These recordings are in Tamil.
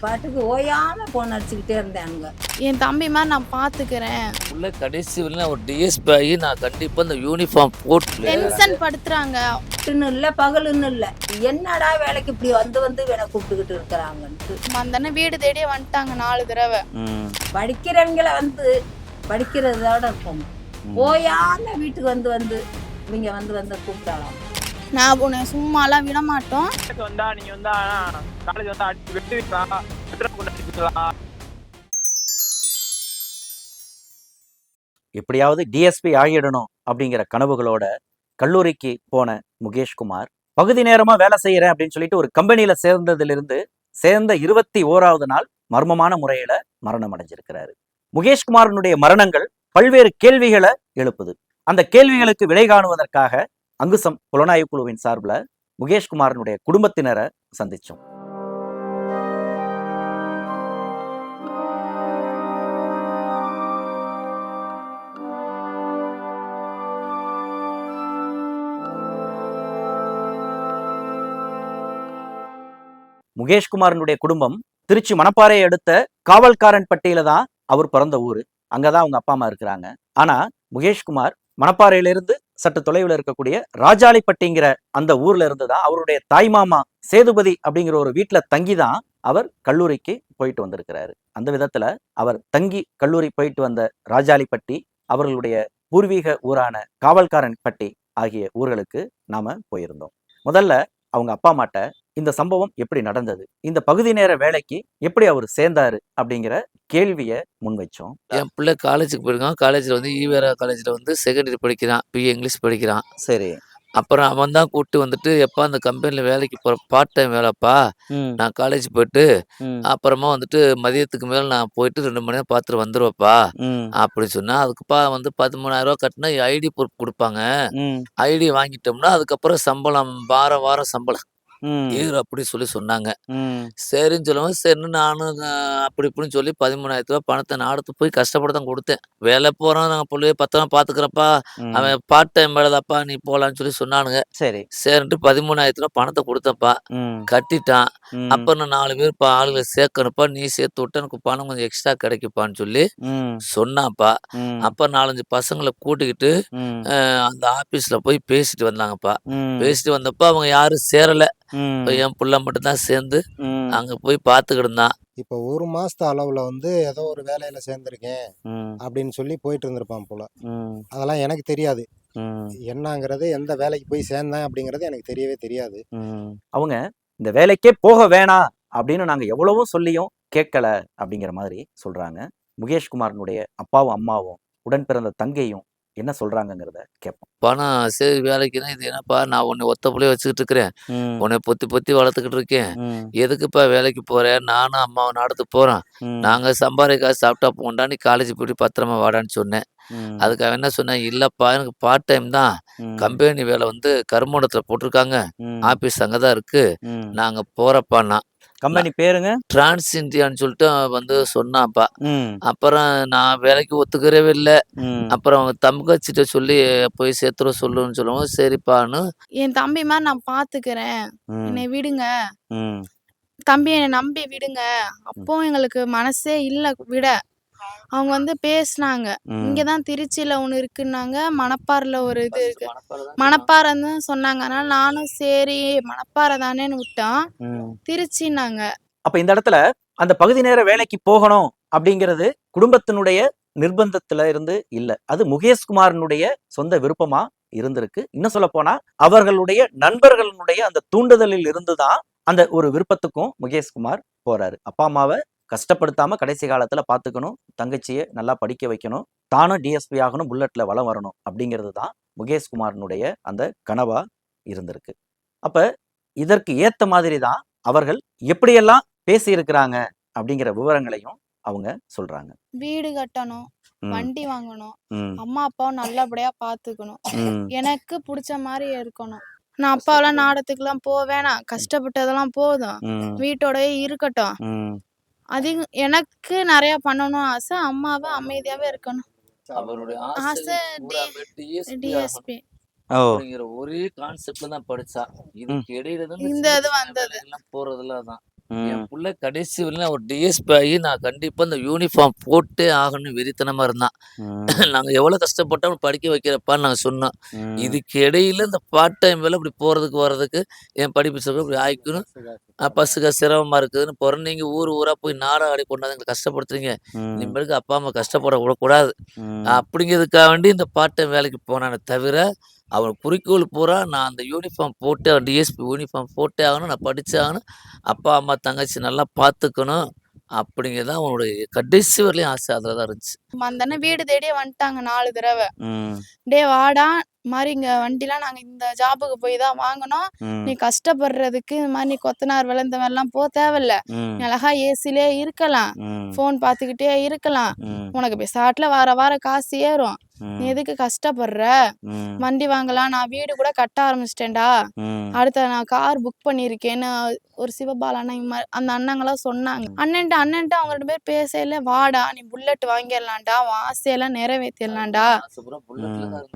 பாட்டுக்கு ஓயாம போன் அடிச்சுக்கிட்டே இருந்தேன். என் தம்பி மாதிரி நான் பாத்துக்கிறேன். உள்ள கடைசி வரலும் ஒரு டிஎஸ்பி ஆகி நான் கண்டிப்பா இந்த யூனிஃபார்ம் போட்டு டென்ஷன் படுத்துறாங்க. இல்ல பகலுன்னு இல்ல, என்னடா வேலைக்கு இப்படி வந்து வந்து வேலை கூப்பிட்டுக்கிட்டு இருக்கிறாங்கன்ட்டு அந்த அண்ணன் வீடு தேடியே வந்துட்டாங்க 4 தடவை. படிக்கிறவங்கள வந்து படிக்கிறதோட இருக்கும், ஓயாம வீட்டுக்கு வந்து வந்து இவங்க வந்து வந்து கூப்பிட்டாலாம். நான் உன்னை சும்மாலாம் விட மாட்டோம். வந்தா நீங்க வந்தா காலேஜ் வந்தா அடிச்சு வெட்டுவீங்களா, எப்படியாவது டிஎஸ்பி ஆகிடணும் அப்படிங்கிற கனவுகளோட கல்லூரிக்கு போன முகேஷ்குமார் பகுதி நேரமா வேலை செய்யறேன் அப்படின்னு சொல்லிட்டு ஒரு கம்பெனியில சேர்ந்ததிலிருந்து சேர்ந்த 21வது நாள் மர்மமான முறையில மரணம் அடைஞ்சிருக்கிறாரு. முகேஷ்குமாரனுடைய மரணங்கள் பல்வேறு கேள்விகளை எழுப்புது. அந்த கேள்விகளுக்கு விடை காணுவதற்காக அங்குசம் புலனாய்வு குழுவின் சார்பில் முகேஷ்குமாரனுடைய குடும்பத்தினரை சந்திச்சோம். முகேஷ்குமாரனுடைய குடும்பம் திருச்சி மணப்பாறையை அடுத்த காவல்காரன் பட்டியல தான் அவர் பிறந்த ஊரு. அங்கதான் அவங்க அப்பா அம்மா இருக்கிறாங்க. ஆனா முகேஷ்குமார் மணப்பாறையிலிருந்து சற்று தொலைவில் இருக்கக்கூடிய ராஜாளிப்பட்டிங்கிற அந்த ஊர்ல இருந்துதான் அவருடைய தாய்மாமா சேதுபதி அப்படிங்கிற ஒரு வீட்டுல தங்கிதான் அவர் கல்லூரிக்கு போயிட்டு வந்திருக்கிறாரு. அந்த விதத்துல அவர் தங்கி கல்லூரி போயிட்டு வந்த ராஜாளிப்பட்டி, அவர்களுடைய பூர்வீக ஊரான காவல்காரன் பட்டி ஆகிய ஊர்களுக்கு நாம போயிருந்தோம். முதல்ல அவங்க அப்பா அம்மாட்ட இந்த சம்பவம் எப்படி நடந்தது, இந்த பகுதி நேர வேலைக்கு எப்படி அவர் சேர்ந்தாரு அப்படிங்கிற கேள்வியை முன்வைச்சோம். என் பிள்ளை காலேஜுக்கு போயிருக்கான். காலேஜில் வந்து ஈவேரா காலேஜில் வந்து செகண்டரி படிக்கிறான், பிஏ இங்கிலீஷ் படிக்கிறான். சரி. அப்புறம் அவன் தான் கூப்பிட்டு வந்துட்டு, எப்பா அந்த கம்பெனியில் வேலைக்கு போகிற பார்ட் டைம் வேலைப்பா, நான் காலேஜ் போயிட்டு அப்புறமா வந்துட்டு மதியத்துக்கு மேலே நான் போயிட்டு 2 மணி நேரம் பார்த்துட்டு வந்துடுவேப்பா அப்படின்னு சொன்னா, அதுக்குப்பா வந்து 13,000 ரூபா கட்டினா ஐடி ப்ரூஃப் கொடுப்பாங்க. ஐடி வாங்கிட்டோம்னா அதுக்கப்புறம் சம்பளம் வாரம் சம்பளம் ஏறு அப்படி சொல்லி சொன்னாங்க. சரின்னு சொல்லுவோம். சரின்னு நானும் அப்படி இப்படின்னு சொல்லி 13,000 ரூபா பணத்தை நான் அடுத்து போய் கஷ்டப்பட்டு தான் கொடுத்தேன். வேலை போறான், நாங்கள் பிள்ளைய பத்திரமா பாத்துக்கிறப்பா, அவன் பார்ட் டைம் வேலைதாப்பா, நீ போலான்னு சொல்லி சொன்னானுங்க. சரி சரின்ட்டு 13,000 ரூபா பணத்தை கொடுத்தப்பா, கட்டிட்டான். அப்புறம் நான் 4 பேர் ஆளுகளை சேர்க்கணுப்பா, நீ சேர்த்து விட்டு எனக்கு பணம் கொஞ்சம் எக்ஸ்ட்ரா கிடைக்குப்பான்னு சொல்லி சொன்னாப்பா. அப்ப 4-5 பசங்களை கூட்டிக்கிட்டு அந்த ஆபீஸ்ல போய் பேசிட்டு வந்தாங்கப்பா. பேசிட்டு வந்தப்ப அவங்க யாரும் சேரல. என் புள்ள மட்டும் தான் சேர்ந்து அங்க போய் பாத்துக்கிட்டு இருந்தான். இப்போ 1 மாசத்து அளவுல வந்து ஏதோ ஒரு வேலையில சேர்ந்திருக்கேன் அப்படின்னு சொல்லி போயிட்டு இருந்திருப்பான் போல. அதெல்லாம் எனக்கு தெரியாது என்னங்கிறது, எந்த வேலைக்கு போய் சேர்ந்தேன் அப்படிங்கிறது எனக்கு தெரியவே தெரியாது. அவங்க இந்த வேலைக்கே போக வேணாம் அப்படின்னு நாங்க எவ்வளவோ சொல்லியும் கேட்கல அப்படிங்கிற மாதிரி சொல்றாங்க. முகேஷ்குமாரனுடைய அப்பாவும் அம்மாவும் உடன் பிறந்த தங்கையும் என்ன சொல்றாங்கிறத கேட்போம். பணம் சரி வேலைக்குன்னா இது என்னப்பா, நான் உன்னை ஒத்த புள்ளைய வச்சுக்கிட்டு இருக்கிறேன், உன்னை பொத்தி வளர்த்துக்கிட்டு இருக்கேன், எதுக்குப்பா வேலைக்கு போறேன், நானும் அம்மாவும் நடத்து போறோம், நாங்க சம்பாதிக்க சாப்பிட்டா போண்டா, நீ காலேஜ் போயிட்டு பத்திரமா வாடான்னு சொன்னேன். அதுக்கு அவன் என்ன சொன்னேன், இல்லப்பா எனக்கு பார்ட் டைம் தான், கம்பெனி வேலை வந்து கருமண்டத்துல போட்டிருக்காங்க, ஆபீஸ் அங்கதான் இருக்கு, நாங்க போறப்பான்னா. கம்பெனி பேருங்க டிரான்ஸ் இந்தியான்னு சொல்லிட்டு வந்து சொன்னாப்பா. அப்புறம் நான் வேலைக்கு ஒத்துக்கிறவே இல்லை. அப்புறம் அவங்க தங்கச்சிட்ட சொல்லி போய் சேர்த்துற சொல்லுன்னு சொல்லுவோம். சரிப்பான்னு, என் தம்பி மாதிரி நான் பாத்துக்கிறேன், என்னை விடுங்க தம்பி, என்னை நம்பி விடுங்க. அப்போ எங்களுக்கு மனசே இல்லை விட. அவங்க வந்து பேசினாங்க, இங்கதான் திருச்சியில ஒண்ணு இருக்குன்னாங்க, மணப்பாறையில ஒரு இது இருக்கு, மணப்பாறைன்னு சொன்னாங்க. அதனால நானும் சரி மணப்பாறை தானேன்னு விட்டோம். திருச்சின்னாங்க. அப்ப இந்த இடத்துல அந்த பகுதி நேர வேலைக்கு போகணும் அப்படிங்கிறது குடும்பத்தினுடைய நிர்பந்தத்துல இருந்து இல்ல, அது முகேஷ்குமாரனுடைய சொந்த விருப்பமா இருந்திருக்கு. இன்னும் சொல்ல போனா அவர்களுடைய நண்பர்களுடைய அந்த தூண்டுதலில் இருந்துதான் அந்த ஒரு விருப்பத்துக்கும் முகேஷ்குமார் போறாரு. அப்பா அம்மாவை கஷ்டப்படுத்தாம கடைசி காலத்துல பாத்துக்கணும், தங்கச்சியை நல்லா படிக்க வைக்கணும், தானும் டிஎஸ்பி ஆகணும், புல்லட்ல வளம் வரணும் அப்படிங்கிறது தான் முகேஷ்குமாரனுடைய அந்த கனவா இருந்திருக்கு. அப்ப இதற்கு ஏத்த மாதிரி தான் அவர்கள் எப்படியெல்லாம் பேசி இருக்கிறாங்க அப்படிங்கிற விவரங்களையும் அவங்க சொல்றாங்க. வீடு கட்டணும், வண்டி வாங்கணும், அம்மா அப்பாவும் நல்லபடியா பாத்துக்கணும், எனக்கு பிடிச்ச மாதிரி இருக்கணும், நான் அப்பாவெல்லாம் நாடத்துக்குலாம் போவேணாம், கஷ்டப்பட்டதெல்லாம் போதும், வீட்டோடய இருக்கட்டும், அதிகம் எனக்கு நிறைய பண்ணணும் ஆசை, அம்மாவை அமைதியாவே இருக்கணும் அவருடைய ஆசை. டிஎஸ்பி அப்படிங்கிற ஒரே கான்செப்ட்ல தான் படிச்சா. இதுக்கு இடையில தான் இந்த இது வந்தது போறதுல தான் என் புள்ள கடைசி வரையிலும் ஒரு டிஎஸ்பி ஆகி நான் கண்டிப்பா இந்த யூனிஃபார்ம் போட்டே ஆகணும்னு வெறித்தனமா இருந்தான். நாங்க எவ்வளவு கஷ்டப்பட்டோம் படிக்க வைக்கிறப்பான்னு நாங்க சொன்னோம். இதுக்கு இடையில இந்த பார்ட் டைம் வேலை இப்படி போறதுக்கு வர்றதுக்கு என் படிப்பு செலவு இப்படி ஆயிக்கணும். பஸ்ஸு காசு சிரமமா இருக்குதுன்னு பொறந்தீங்க ஊர் ஊரா போய் நாடகம் ஆடி கொண்டாந்து எங்களை கஷ்டப்படுத்துறீங்க. இனிமேலுக்கு அப்பா அம்மா கஷ்டப்பட விடக்கூடாது அப்படிங்கிறதுக்காக வேண்டி இந்த பார்ட் டைம் வேலைக்கு போனானே தவிர அவன் குறிக்கோள் பூரா நான் அந்த யூனிஃபார்ம் போட்டு டிஎஸ்பி யூனிஃபார்ம் போட்டே ஆகணும், நான் படிச்சே ஆகணும், அப்பா அம்மா தங்கச்சி நல்லா பார்த்துக்கணும் அப்படிங்கிறது தான் அவனுடைய கடைசி வரலையும் ஆசை அதில் தான் இருந்துச்சு. அந்த அண்ணன் வீடு தேடியே வந்துட்டாங்க 4 தடவை. டே வாடா, இந்த மாதிரி இங்க வண்டிலாம் நாங்க இந்த ஜாபுக்கு போய் தான் வாங்கினோம். நீ கஷ்டப்படுறதுக்கு இந்த மாதிரி நீ கொத்தனார் வேலை இந்த மாதிரிலாம் போக தேவையில்ல. நீ அழகா ஏசிலே இருக்கலாம், போன் பார்த்துக்கிட்டே இருக்கலாம், உனக்கு பெசாட்ல வார காசு ஏறும், நீ எதுக்கு கஷ்டப்படுற, வண்டி வாங்கலாம், நான் வீடு கூட கட்ட ஆரம்பிச்சிட்டேன்டா, அடுத்த நான் கார் புக் பண்ணிருக்கேன்னு ஒரு சிவபால அண்ணன் அந்த அண்ணங்களாம் சொன்னாங்க. அண்ணன்ட்டு அவங்க 2 பேர் பேசல, வாடா நீ புல்லட் வாங்கிடலாம்டா, உன் ஆசையெல்லாம் நிறைவேற்றிடலாம்டா,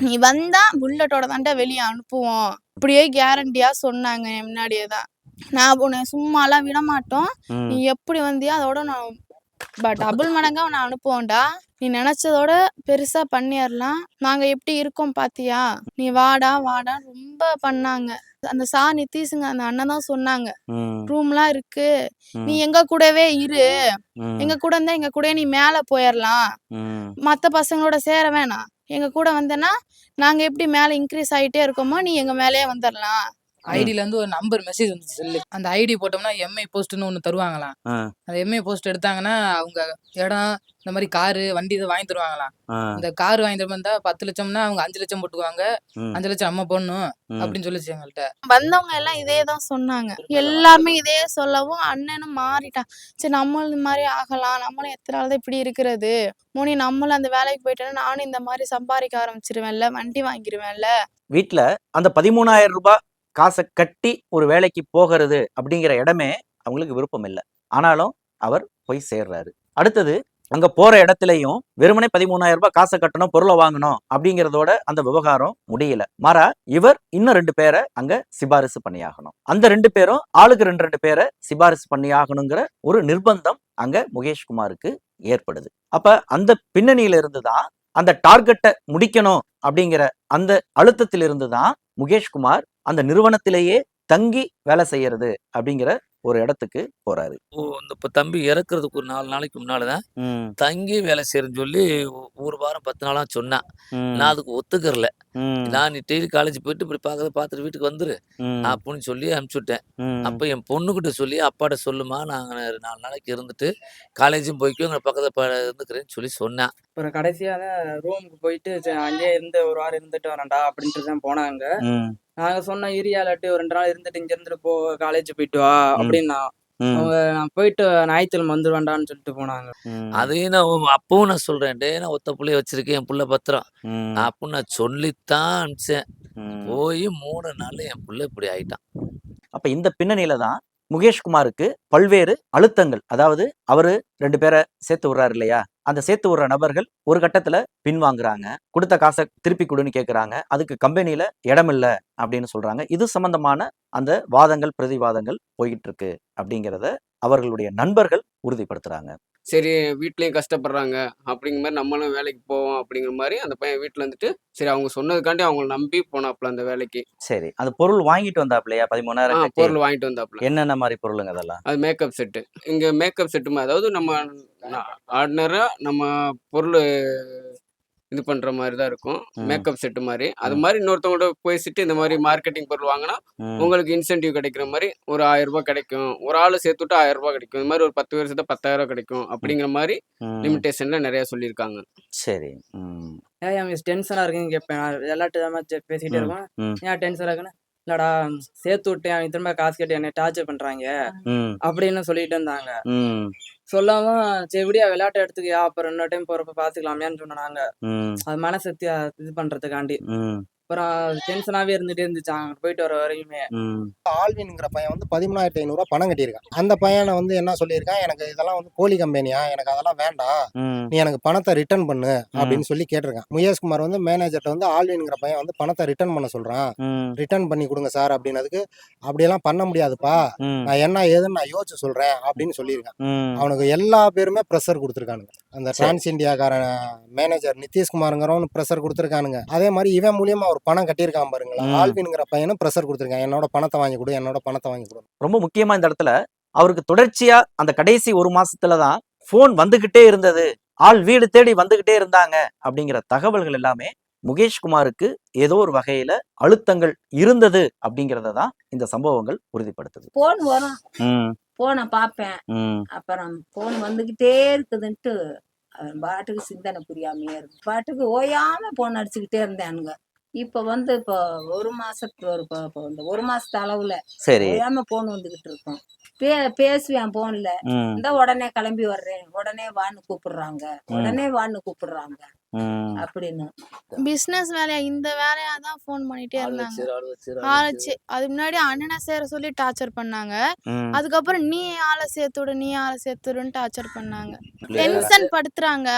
நீ வந்தா புல்லட்டோட தாண்டா வெளியே அனுப்புவோம் அப்படியே கேரண்டியா சொன்னாங்க என் முன்னாடியே தான். நான் உன்னை சும்மாலாம் விட மாட்டோம், நீ எப்படி வந்தியா அதோட நான் டபுள் மடங்கா உன்னை அனுப்புவோம்டா, நீ நினைச்சதோட பெருசா பண்ணிடலாம், நாங்க எப்படி இருக்கோம் பாத்தியா, நீ வாடா ரொம்ப பண்ணாங்க. அந்த நித்தீஷுங்க அந்த அண்ணன் தான் சொன்னாங்க, ரூம்லாம் இருக்கு, நீ எங்க கூடவே இரு, எங்க கூட இருந்தா எங்க கூட நீ மேல போயிடலாம், மத்த பசங்களோட சேர வேணாம், எங்க கூட வந்தேன்னா நாங்க எப்படி மேல இன்க்ரீஸ் ஆயிட்டே இருக்கோமோ நீ எங்க மேலேயே வந்துடலாம். ஐடில இருந்து ஒரு நம்பர் மெசேஜ் வந்து சொல்லு, அந்த ஐடி போட்டோம்னா எம்ஐ போஸ்ட்னு ஒண்ணு தருவாங்களாம். அந்த எம்ஐ போஸ்ட் எடுத்தாங்கன்னா அவங்க இடம் இந்த மாதிரி காரு வண்டி இதை வாங்கி தருவாங்களாம். இந்த கார் வாங்கி தருவா 10 லட்சம்னா அவங்க 5 லட்சம் போட்டுக்குவாங்க, 5 லட்சம் நம்ம போடணும் அப்படின்னு சொல்லிச்சு எங்கள்கிட்ட. வந்தவங்க எல்லாம் இதே தான் சொன்னாங்க, எல்லாருமே இதே சொல்லவும் அண்ணனும் மாறிட்டான். சரி நம்மளும் இந்த மாதிரி ஆகலாம், நம்மளும் எத்தனை நாள் தான் இப்படி இருக்கிறது, மோனி நம்மளும் அந்த வேலைக்கு போயிட்டேன்னா நானும் இந்த மாதிரி சம்பாதிக்க ஆரம்பிச்சிருவேன்ல, வண்டி வாங்கிருவேன்ல. வீட்டுல அந்த 13,000 ரூபாய் காசை கட்டி ஒரு வேலைக்கு போகிறது அப்படிங்கிற இடமே அவங்களுக்கு விருப்பம் இல்லை. ஆனாலும் அவர் போய் சேர்றாரு. அடுத்தது அங்க போற இடத்துலயும் வெறுமனே 13,000 ரூபாய் காசை கட்டணும், பொருளை வாங்கணும் அப்படிங்கிறதோட அந்த விவகாரம் முடியல. மாறா இவர் இன்னும் 2 பேரை அங்க சிபாரிசு பண்ணியாகணும். அந்த 2 பேரும் ஆளுக்கு 2 பேரை சிபாரிசு பண்ணியாகணுங்கிற ஒரு நிர்பந்தம் அங்க முகேஷ்குமாருக்கு ஏற்படுது. அப்ப அந்த பின்னணியில இருந்துதான், அந்த டார்கெட்டை முடிக்கணும் அப்படிங்கிற அந்த அழுத்தத்தில் இருந்துதான் முகேஷ்குமார் அந்த நிறுவனத்திலேயே தங்கி வேலை செய்யறது அப்படிங்கிற ஒரு இடத்துக்கு போறாரு. இப்ப தம்பி இறக்குறதுக்கு ஒரு 4 நாளைக்கு முன்னாலதான் தங்கி வேலை செய்யறேன்னு சொல்லி ஒரு வாரம் 10 நாளா சொன்னேன். நான் அதுக்கு ஒத்துக்கறல. நான் நீ டெய்லி காலேஜ் போயிட்டு இப்படி பார்த்துட்டு வீட்டுக்கு வந்துரு அப்படின்னு சொல்லி அனுப்பிச்சுட்டேன். அப்ப என் பொண்ணுகிட்ட சொல்லி அப்பாட்ட சொல்லுமா, நாங்க 4 நாளைக்கு இருந்துட்டு காலேஜும் போய்க்கோ பக்கத்துல இருந்துக்கிறேன்னு சொல்லி சொன்னேன். அப்புறம் கடைசியா ரூமுக்கு போயிட்டு அங்கேயே இருந்து ஒரு வாரம் இருந்துட்டு வரேன்டா அப்படின்ட்டு தான் போனாங்க. நாங்க சொன்ன ஏரியாலட்டு ஒரு 2 நாள் இருந்துட்டு இங்க இருந்துட்டு போ, காலேஜ் போயிட்டு வா அப்படின்னா அவங்க நான் போயிட்டு ஞாயிற்றுக்கிழமை வந்துருவேன்டான்னு சொல்லிட்டு போனாங்க. அதையும் நான் அப்பவும் நான் சொல்றேன், டே நான் ஒத்த புள்ளைய வச்சிருக்கேன், என் புள்ள பத்திரம் அப்படின்னு நான் சொல்லித்தான் அனுப்பிச்சேன். போய் 3 நாள் என் புள்ள இப்படி ஆயிட்டான். அப்ப இந்த பின்னணியில தான் முகேஷ்குமாருக்கு பல்வேறு அழுத்தங்கள், அதாவது அவரு 2 பேரை சேர்த்து விடுறாரு இல்லையா, அந்த சேர்த்து விடுற நபர்கள் ஒரு கட்டத்துல பின்வாங்குறாங்க, கொடுத்த காசை திருப்பி கொடுன்னு கேட்கறாங்க, அதுக்கு கம்பெனியில இடம் இல்லை அப்படின்னு சொல்றாங்க. இது சம்பந்தமான அந்த வாதங்கள் பிரதிவாதங்கள் போயிட்டு இருக்கு அப்படிங்கிறத அவர்களுடைய நண்பர்கள் உறுதிப்படுத்துறாங்க. சரி வீட்லயும் கஷ்டப்படுறாங்க அப்படிங்கிற மாதிரி நம்மளும் வேலைக்கு போவோம் அப்படிங்கிற மாதிரி அந்த பையன் வீட்டுல இருந்துட்டு சரி அவங்க சொன்னதுக்காண்டி அவங்கள நம்பி போனாப்புல அந்த வேலைக்கு. சரி, அந்த பொருள் வாங்கிட்டு வந்தாப்லையா 13,000 பொருள் வாங்கிட்டு வந்தாப்புல. என்னென்ன மாதிரி பொருளுங்க அதெல்லாம்? அது மேக்கப் செட்டு. இங்க மேக்கப் செட்டு, அதாவது நம்ம ஆர்டினரா நம்ம பொருள் இது பண்ற மாதிரி தான் இருக்கும், மேக்கப் செட்டு மாதிரி. அது மாதிரி இன்னொருத்தவங்களோட பேசிட்டு இந்த மாதிரி மார்க்கெட்டிங் பொருள் வாங்கினா உங்களுக்கு இன்சென்டிவ் கிடைக்கிற மாதிரி ஒரு 1000 ரூபாய் கிடைக்கும், ஒரு ஆளு சேர்த்துட்டு 1000 ரூபாய் கிடைக்கும், இந்த மாதிரி ஒரு 10 பேர் சேர்த்தா 10,000 கிடைக்கும் அப்படிங்கிற மாதிரி லிமிடேஷன்ல நிறைய சொல்லியிருக்காங்க. சரி, ஏன் டென்ஷனா இருக்குன்னு கேட்பேன், விளையாட்டு பேசிக்கிட்டே இருக்கோம், ஏன் டென்ஷனா இருக்குன்னு, இல்லடா சேர்த்து விட்டேன் திரும்ப காசு கேட்டு என்னை டார்ச்சர் பண்றாங்க அப்படின்னு சொல்லிட்டு இருந்தாங்க. சொல்லாம சரி விடியா விளையாட்டு எடுத்துக்கியா, அப்புறம் இன்னொரு டைம் போறப்ப பாத்துக்கலாமேன்னு சொன்னாங்க. அது மனசக்தியா இது பண்றதுக்காண்டி அப்புறம் டென்ஷனாவே இருந்துட்டே இருந்துச்சு அங்க போயிட்டு வர வரையுமே. ஆல்வின்ங்கிற பையன் வந்து 13,500 ரூபாய் பணம் கட்டியிருக்கான். அந்த பையனை வந்து என்ன சொல்லியிருக்கான், எனக்கு இதெல்லாம் வந்து போலி கம்பெனியா, எனக்கு அதெல்லாம் வேண்டாம், நீ எனக்கு பணத்தை ரிட்டர்ன் பண்ணு அப்படின்னு சொல்லி கேட்டிருக்கான். முகேஷ்குமார் வந்து மேனேஜர்கிட்ட வந்து ஆல்வின்ங்கிற பையன் வந்து பணத்தை ரிட்டர்ன் பண்ண சொல்றான், ரிட்டர்ன் பண்ணி கொடுங்க சார் அப்படின்னதுக்கு, அப்படியெல்லாம் பண்ண முடியாதுப்பா, நான் என்ன ஏதுன்னு நான் யோசிச்சு சொல்றேன் அப்படின்னு சொல்லியிருக்கான். அவனுக்கு எல்லா பேருமே ப்ரெஷர் கொடுத்துருக்கானுங்க. அந்த டிரான்ஸ் இந்தியாக்காரன் மேனேஜர் நிதிஷ்குமாருங்கிறவனு ப்ரெஷர் கொடுத்துருக்கானுங்க. அதே மாதிரி இவன் மூலியமா ஒரு பணம் கட்டியிருக்கான் பாருங்களேன், ஆல்வின்ங்கிற பையனும் ப்ரெஷர் கொடுத்துருக்கான், என்னோட பணத்தை வாங்கி கொடு, என்னோட பணத்தை வாங்கி கொடு. ரொம்ப முக்கியமா இந்த இடத்துல அவருக்கு தொடர்ச்சியா அந்த கடைசி 1 மாசத்துலதான் போன் வந்துகிட்டே இருந்தது, ஆள் வீடு தேடி வந்துகிட்டே இருந்தாங்க அப்படிங்கிற தகவல்கள் எல்லாமே முகேஷ்குமாருக்கு ஏதோ ஒரு வகையில அழுத்தங்கள் இருந்தது அப்படிங்கறத தான் இந்த சம்பவங்கள் உறுதிப்படுத்துது. போன் வரும், போனை பார்ப்பேன், அப்புறம் போன் வந்துகிட்டே இருக்குதுன்ட்டு அவன் பாட்டுக்கு சிந்தனை புரியாமையே இருக்கு, பாட்டுக்கு ஓயாம போன் அடிச்சுக்கிட்டே இருந்தேனுங்க. இப்ப வந்து இப்போ 1 மாசத்துக்கு இந்த 1 மாசத்து அளவுல ஓயாம போன் வந்துகிட்டு இருக்கும். பேசுவேன் போன்ல, இந்த உடனே கிளம்பி வர்றேன், உடனே வான்னு கூப்பிடுறாங்க, உடனே வான்னு கூப்பிடுறாங்க அப்படின்னு. பிசினஸ் வேலையா இந்த வேலையா தான் ஃபோன் பண்ணிட்டே இருந்தாங்க. ஆச்சு அது முன்னாடி அண்ணனை சேர சொல்லி டார்ச்சர் பண்ணாங்க. அதுக்கப்புறம் நீ ஆளை சேர்த்துடு, நீ ஆளை சேர்த்துடுன்னு டார்ச்சர் பண்ணாங்க. டென்ஷன் படுத்துறாங்க.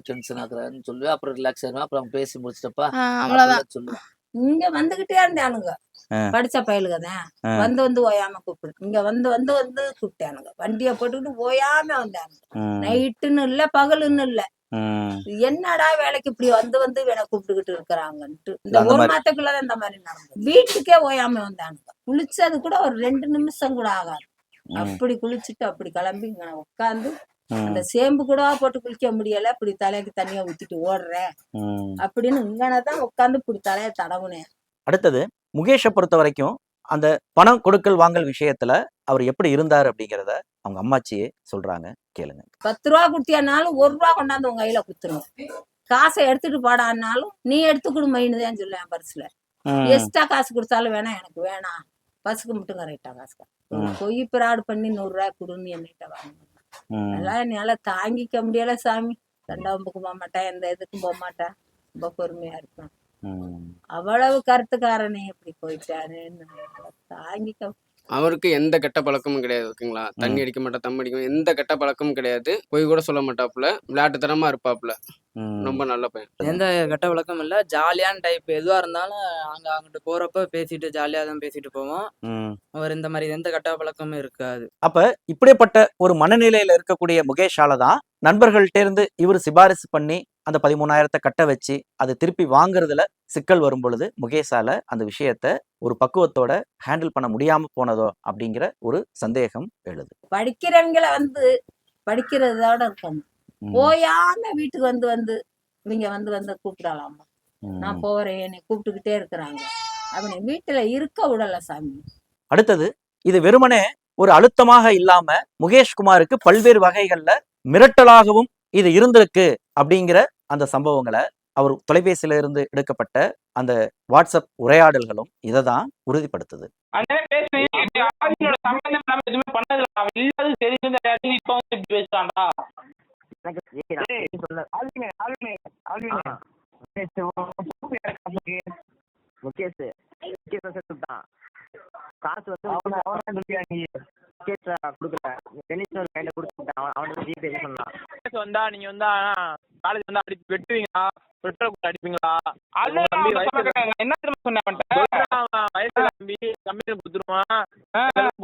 டென்ஷன் ஆகுறான்னு சொல்லி அப்புறம் ரிலாக்ஸ் ஆயிடும், அப்புறம் பேசி முடிச்சிட்டப்பா அவ்வளவுதான் சொல்லுவேன். இங்க வந்துகிட்டே இருந்தானுங்க, படிச்ச பயலுக தான் வந்து வந்து ஓயாம கூப்பிடு, இங்க வந்து வந்து வந்து கூப்பிட்டானுங்க, வண்டியை போட்டுக்கிட்டு ஓயாம வந்தானுங்க. நைட்டுன்னு இல்ல பகலுன்னு இல்ல, என்னடா வேலைக்கு இப்படி வந்து வந்து வேலை கூப்பிட்டுக்கிட்டு இருக்கிறாங்கன்ட்டு. இந்த 1 மாதத்துக்குள்ளதான் இந்த மாதிரி நடந்தது. வீட்டுக்கே ஓயாம வந்தானுங்க. குளிச்சது கூட ஒரு 2 நிமிஷம் கூட ஆகாது, அப்படி குளிச்சுட்டு அப்படி கிளம்பி இங்க உட்காந்து அந்த சேம்பு கூட போட்டு குளிக்க முடியல, இப்படி தலைக்கு தண்ணியா ஊத்திட்டு ஓடுறேன் அப்படின்னு இங்கனதான் உட்காந்து இப்படி தலைய தடவுனேன். அடுத்தது முகேஷை பொறுத்த வரைக்கும் அந்த பணம் கொடுக்கல் வாங்கல் விஷயத்துல அவர் எப்படி இருந்தார் அப்படிங்கிறத அவங்க அம்மாச்சியே சொல்றாங்க, கேளுங்க. 10 ரூபா குடுத்தியானாலும் 1 ரூபா கொண்டாந்து உங்க கையில குத்துருவோம், காசை எடுத்துட்டு போடான்னாலும் நீ எடுத்துக்கொடு மைன்னு தான் சொல்லுவேன். பர்ஸ்ல எக்ஸ்ட்ரா காசு கொடுத்தாலும் வேணாம், எனக்கு வேணாம், பஸ்ஸுக்கு மட்டும் கரெக்டா காசு பொய் பிராடு பண்ணி 100 ரூபாய் கொடுன்னு என்னிட்ட வாங்க. அதெல்லாம் என்னால தாங்கிக்க முடியல சாமி. ரெண்டாவதுக்கு போக மாட்டேன், எந்த இதுக்கும் போக மாட்டேன், ரொம்ப பொறுமையா இருப்பேன். அவ்வளவு கருத்துக்காரனே இப்படி போயிட்டாருன்னு தாங்கிக்க. அவருக்கு எந்த கெட்ட பழக்கமும் கிடையாது, ஓகேங்களா. தண்ணி அடிக்க மாட்டா, தம் அடிக்க, எந்த கெட்ட பழக்கமும் கிடையாது. போய் கூட சொல்ல மாட்டாப்புல, விளையாட்டுத்தனமா இருப்பாப்புல, ரொம்ப நல்ல பையன். எந்த கெட்ட பழக்கமும் இல்ல, ஜாலியான டைப். எதுவா இருந்தாலும் அங்கிட்டு போறப்ப பேசிட்டு ஜாலியா தான் பேசிட்டு போவோம். அவர் இந்த மாதிரி எந்த கெட்ட பழக்கமும் இருக்காது. அப்ப இப்படிப்பட்ட ஒரு மனநிலையில இருக்கக்கூடிய முகேஷால தான் நண்பர்கள்ட்ட இருந்து இவர் சிபாரிசு பண்ணி அந்த 13,000 கட்ட வச்சு அதை திருப்பி வாங்குறதுல சிக்கல் வரும் பொழுது முகேஷால அந்த விஷயத்த ஒரு பக்குவத்தோட ஹேண்டில் பண்ண முடியாம போனதோ அப்படிங்கிற ஒரு சந்தேகம் எழுது. படிக்கிறவங்களை வந்து படிக்கிறதோட இருக்கணும், ஓயாம வீட்டுக்கு வந்து வந்து இவங்க வந்து வந்து கூப்பிடலாமா, நான் போறேன் என்னை கூப்பிட்டுக்கிட்டே இருக்கிறாங்க அப்படி வீட்டுல இருக்க விடல சாமி. அடுத்தது இது வெறுமனே ஒரு அழுத்தமாக இல்லாம முகேஷ்குமாருக்கு பல்வேறு வகைகள்ல மிரட்டலாகவும் இது இருந்திருக்கு அப்படிங்கிற அந்த சம்பவங்களை அவர் தொலைபேசியில இருந்து எடுக்கப்பட்ட அந்த வாட்ஸ்அப் உரையாடல்களும் இதை தான் உறுதிப்படுத்துது. காசு வந்தா நீங்க வந்தா காலேஜ் வந்தா அடி வெட்டுவீங்களா, பெட்ரோல் அடிப்பீங்களா? என்ன வயசுல தம்பி கம்பெனி கொடுத்துருவான்,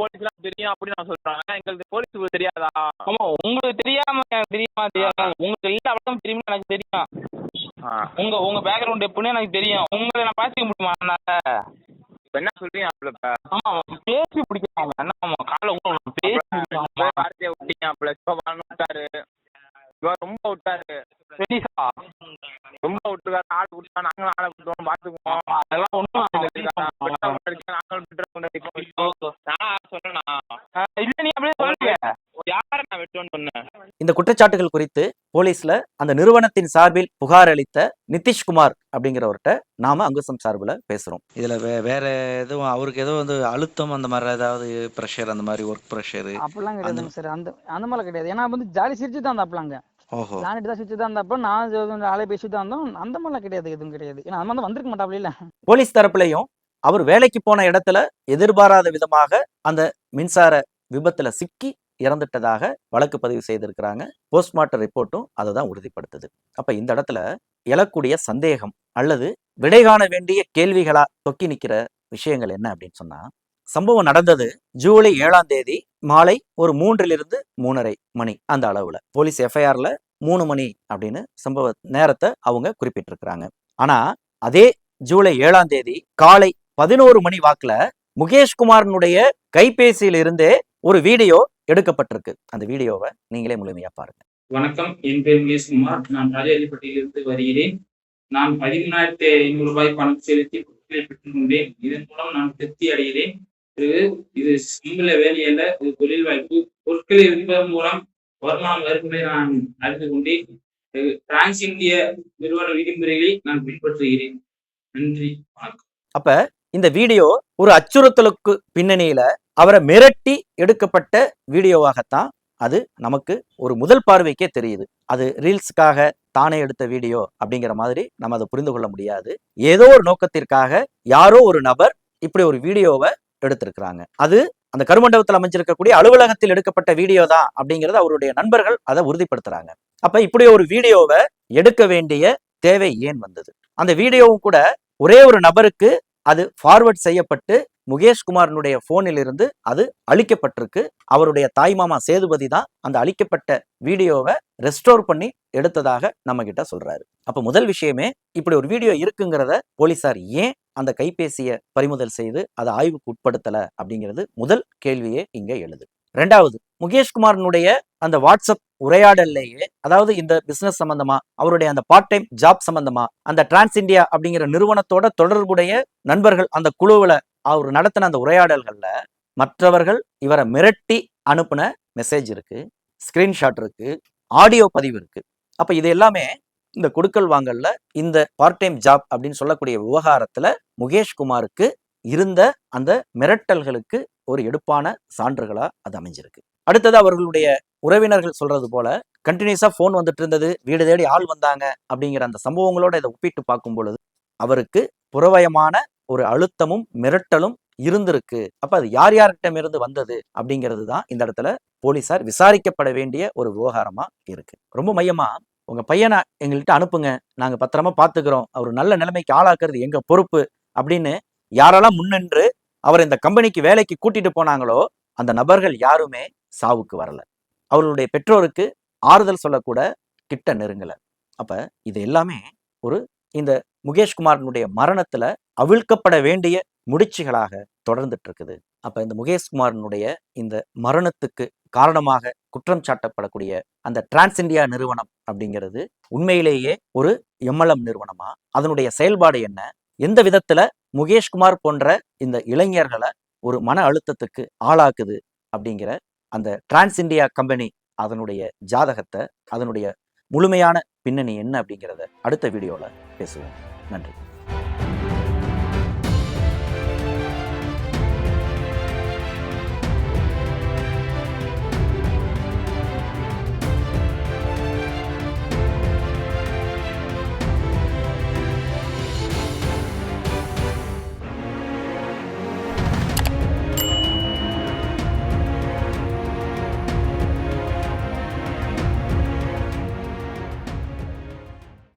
போலீஸ் எல்லாம் தெரியும் அப்படின்னு நான் சொல்றாங்க. எங்களுக்கு போலீஸ் தெரியாதா? ஆமா, உங்களுக்கு தெரியாம தெரியுமா? உங்களுக்கு எல்லா வழக்கம் தெரியுமா? எனக்கு தெரியும். உங்க பேக்ரவுண்ட் எப்படின்னு எனக்கு தெரியும். உங்களை நான் பாத்துக்க முடியுமா? என்ன சொல்றீங்க? ஆமா, பேசி பிடிக்கிறாங்க. என்ன காலை பேசி வார்த்தையை விட்டீங்க, ரொம்ப விட்டாரு, ரொம்ப விட்டுருக்காரு. ஆள் விட்டா நாங்களும் ஆளை விட்டுவோம், பாத்துக்குவோம். அதெல்லாம் ஒண்ணும் இந்த குற்றச்சாட்டுகள் குறித்து போலீஸ்ல அந்த நிறுவனத்தின் சார்பில் புகார் அளித்த நிதிஷ்குமார் அப்படிங்கிறவர்கிட்ட நாம அங்குசம் சார்பில் பேசுறோம். இதுல வேற எதுவும் அவருக்கு ஏதோ வந்து அழுத்தம் அந்த மாதிரி ஏதாவது ப்ரெஷர், அந்த மாதிரி ஒர்க் ப்ரெஷர் அப்படிலாம் கிடையாது சார். அந்த மாதிரிலாம் கிடையாது. ஏன்னா வந்து ஜாலி சிரிச்சு தான் அப்பலாங்க. ஓஹோ. விளாண்டுட்டு தான் சுற்றி தான் இருந்தப்போ நான் ஆளை பேசிட்டு தான் இருந்தோம். அந்த மாதிரிலாம் கிடையாது, எதுவும் கிடையாது. ஏன்னா அந்த மாதிரி வந்திருக்க மாட்டாப்ல இல்ல. போலீஸ் தரப்புலையும் அவர் வேலைக்கு போன இடத்துல எதிர்பாராத விதமாக அந்த மின்சார விபத்துல சிக்கி இறந்துட்டதாக வழக்கு பதிவு செய்திருக்கிறாங்க. போஸ்ட்மார்ட்டம் ரிப்போர்ட்டும் அதை தான் உறுதிப்படுத்துது. அப்ப இந்த இடத்துல எழக்கூடிய சந்தேகம் அல்லது விடை காண வேண்டிய கேள்விகளா தொக்கி நிக்கிற விஷயங்கள் என்ன அப்படின்னு சொன்னா, சம்பவம் நடந்தது ஜூலை 7ஆம் தேதி மாலை ஒரு 3 to 3:30 மணி அந்த அளவுல. போலீஸ் எஃப்ஐஆர்ல 3 மணி அப்படின்னு சம்பவ நேரத்தை அவங்க குறிப்பிட்டிருக்கிறாங்க. ஆனா அதே ஜூலை 7ஆம் தேதி காலை 11 மணி வாக்குல முகேஷ்குமாரனுடைய கைபேசியில இருந்தே ஒரு வீடியோ எடுக்கப்பட்டிருக்கு. அந்த வீடியோவை நீங்களே முழுமையா பாருங்க. வணக்கம், என் பேர் முகேஷ்குமார். நான் ராஜாதிபட்டியிலிருந்து வருகிறேன். நான் 13,500 ரூபாய் பணம் செலுத்தி பொருட்களை பெற்றுக்கொண்டேன். இதன் மூலம் நான் திருப்தி அடைகிறேன். இது சம்பள வேலையல்ல, இது தொழில் வாய்ப்பு. பொருட்களை விற்பதன் மூலம் வருமானம் வருவதை நான் அறிந்து கொண்டேன். டிரான்ஸ் இந்திய நிறுவன விதிமுறைகளை நான் பின்பற்றுகிறேன். நன்றி, வணக்கம். அப்ப இந்த வீடியோ ஒரு அச்சுறுத்தலுக்கு பின்னணியில அவரை மிரட்டி எடுக்கப்பட்ட வீடியோவாகத்தான் அது நமக்கு ஒரு முதல் பார்வைக்கே தெரியுது. அது ரீல்ஸுக்காக தானே எடுத்த வீடியோ அப்படிங்கிற மாதிரி நம்ம அதை புரிந்து கொள்ள முடியாது. ஏதோ ஒரு நோக்கத்திற்காக யாரோ ஒரு நபர் இப்படி ஒரு வீடியோவை எடுத்திருக்கிறாங்க. அது அந்த கருமண்டபத்தில் அமைஞ்சிருக்கக்கூடிய அலுவலகத்தில் எடுக்கப்பட்ட வீடியோ தான் அப்படிங்கறது அவருடைய நண்பர்கள் அதை உறுதிப்படுத்துறாங்க. அப்ப இப்படி ஒரு வீடியோவை எடுக்க வேண்டிய தேவை ஏன் வந்தது? அந்த வீடியோவும் கூட ஒரே ஒரு நபருக்கு அது ஃபார்வர்ட் செய்யப்பட்டு முகேஷ்குமாரனுடைய போனில் இருந்து அது அழிக்கப்பட்டிருக்கு. அவருடைய தாய்மாமா சேதுபதி தான் அந்த அழிக்கப்பட்ட வீடியோவை ரெஸ்டோர் பண்ணி எடுத்ததாக நம்ம கிட்ட சொல்றாரு. அப்ப முதல் விஷயமே, இப்படி ஒரு வீடியோ இருக்குங்கிறத போலீசார் ஏன் அந்த கைபேசியை பறிமுதல் செய்து அதை ஆய்வுக்கு உட்படுத்தல அப்படிங்கிறது முதல் கேள்வியே இங்க எழுது. ரெண்டாவது, முகேஷ்குமாரனுடைய அந்த வாட்ஸ்அப் உரையாடல்லையே, அதாவது இந்த பிசினஸ் சம்பந்தமா, அவருடைய அந்த பார்ட் டைம் ஜாப் சம்பந்தமா, அந்த டிரான்ஸ் இந்தியா அப்படிங்கிற நிறுவனத்தோட தொடர்புடைய நண்பர்கள் அந்த குழுவுல அவர் நடத்தின அந்த உரையாடல்கள்ல மற்றவர்கள் இவரை மிரட்டி அனுப்புன மெசேஜ் இருக்கு, ஸ்கிரீன்ஷாட் இருக்கு, ஆடியோ பதிவு இருக்கு. அப்ப இது எல்லாமே இந்த கொடுக்கல் வாங்கல்ல இந்த பார்ட் டைம் ஜாப் அப்படின்னு சொல்லக்கூடிய விவகாரத்துல முகேஷ்குமாருக்கு இருந்த அந்த மிரட்டல்களுக்கு ஒரு எடுப்பான சான்றுகளா அது அமைஞ்சிருக்கு. அடுத்தது, அவர்களுடைய உறவினர்கள் சொல்றது போல கண்டினியூஸா போன் வந்துட்டு இருந்தது, வீடு தேடி ஆள் வந்தாங்க அப்படிங்கிற அந்த சம்பவங்களோட இதை ஒப்பிட்டு பார்க்கும் பொழுது அவருக்கு புறவயமான ஒரு அழுத்தமும் மிரட்டலும் இருந்திருக்கு. அப்ப அது யார் யார்கிட்ட இருந்து வந்தது அப்படிங்கிறது தான் இந்த இடத்துல போலீசார் விசாரிக்கப்பட வேண்டிய ஒரு விவகாரமா இருக்கு. ரொம்ப மையமா, உங்க பையனை எங்கள்கிட்ட அனுப்புங்க, நாங்க பத்திரமா பாத்துக்கிறோம், அவர் நல்ல நிலைமைக்கு ஆளாக்குறது எங்க பொறுப்பு அப்படின்னு யாரெல்லாம் முன்னின்று அவர் இந்த கம்பெனிக்கு வேலைக்கு கூட்டிட்டு போனாங்களோ அந்த நபர்கள் யாருமே சாவுக்கு வரல. அவர்களுடைய பெற்றோருக்கு ஆறுதல் சொல்லக்கூட கிட்ட நெருங்கல. அப்ப இது எல்லாமே ஒரு இந்த முகேஷ்குமாரனுடைய மரணத்துல அவிழ்க்கப்பட வேண்டிய முடிச்சுகளாக தொடர்ந்துட்டு இருக்குது. அப்ப இந்த முகேஷ்குமாரனுடைய இந்த மரணத்துக்கு காரணமாக குற்றம் சாட்டப்படக்கூடிய அந்த டிரான்ஸ் இந்தியா நிறுவனம் அப்படிங்கிறது உண்மையிலேயே ஒரு எம்எல்எம் நிறுவனமா? அதனுடைய செயல்பாடு என்ன? எந்த விதத்துல முகேஷ்குமார் போன்ற இந்த இளைஞர்களை ஒரு மன அழுத்தத்துக்கு ஆளாக்குது அப்படிங்கிற அந்த டிரான்ஸ் இந்தியா கம்பெனி அதனுடைய ஜாதகத்தை, அதனுடைய முழுமையான பின்னணி என்ன அப்படிங்கிறத அடுத்த வீடியோல பேசுவோம். நன்றி.